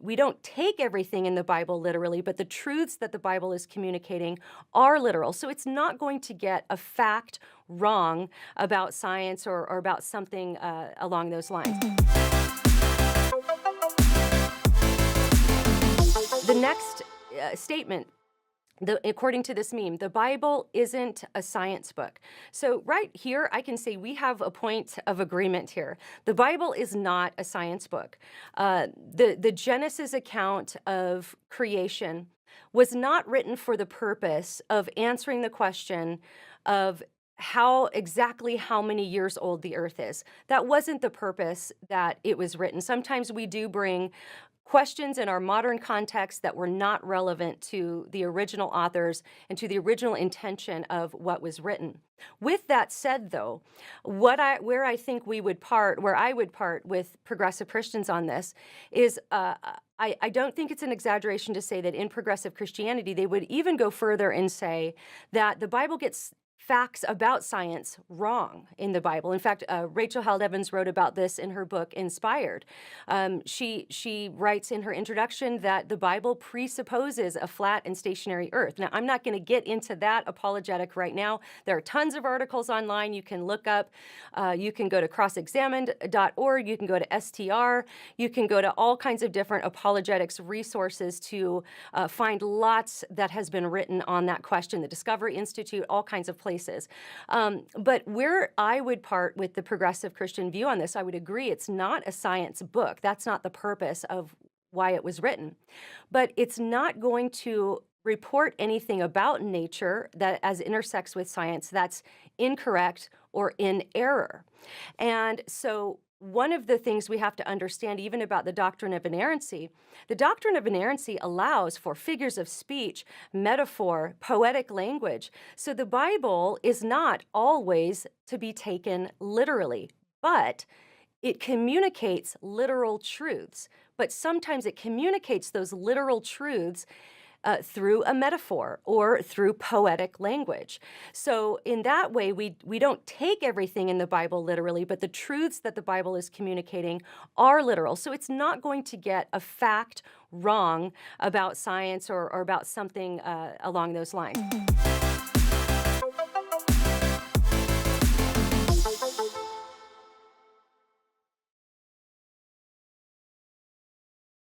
we don't take everything in the Bible literally, but the truths that the Bible is communicating are literal. So it's not going to get a fact wrong about science or about something along those lines. The next statement, according to this meme, the Bible isn't a science book. So right here, I can say we have a point of agreement here. The Bible is not a science book. The Genesis account of creation was not written for the purpose of answering the question of exactly how many years old the earth is. That wasn't the purpose that it was written. Sometimes we do bring questions in our modern context that were not relevant to the original authors and to the original intention of what was written. With that said, though, where I think where I would part with progressive Christians on this is I don't think it's an exaggeration to say that in progressive Christianity, they would even go further and say that the Bible gets facts about science wrong in the Bible. In fact, Rachel Held Evans wrote about this in her book, Inspired. She writes in her introduction that the Bible presupposes a flat and stationary earth. Now, I'm not going to get into that apologetic right now. There are tons of articles online you can look up. You can go to crossexamined.org. You can go to STR. You can go to all kinds of different apologetics resources to find lots that has been written on that question. The Discovery Institute, all kinds of places. But where I would part with the progressive Christian view on this, I would agree it's not a science book. That's not the purpose of why it was written. But it's not going to report anything about nature that as intersects with science that's incorrect or in error. And so one of the things we have to understand even about the doctrine of inerrancy, the doctrine of inerrancy allows for figures of speech, metaphor, poetic language. So the Bible is not always to be taken literally, but it communicates literal truths. But sometimes it communicates those literal truths through a metaphor or through poetic language. So in that way, we don't take everything in the Bible literally, but the truths that the Bible is communicating are literal. So it's not going to get a fact wrong about science or about something along those lines.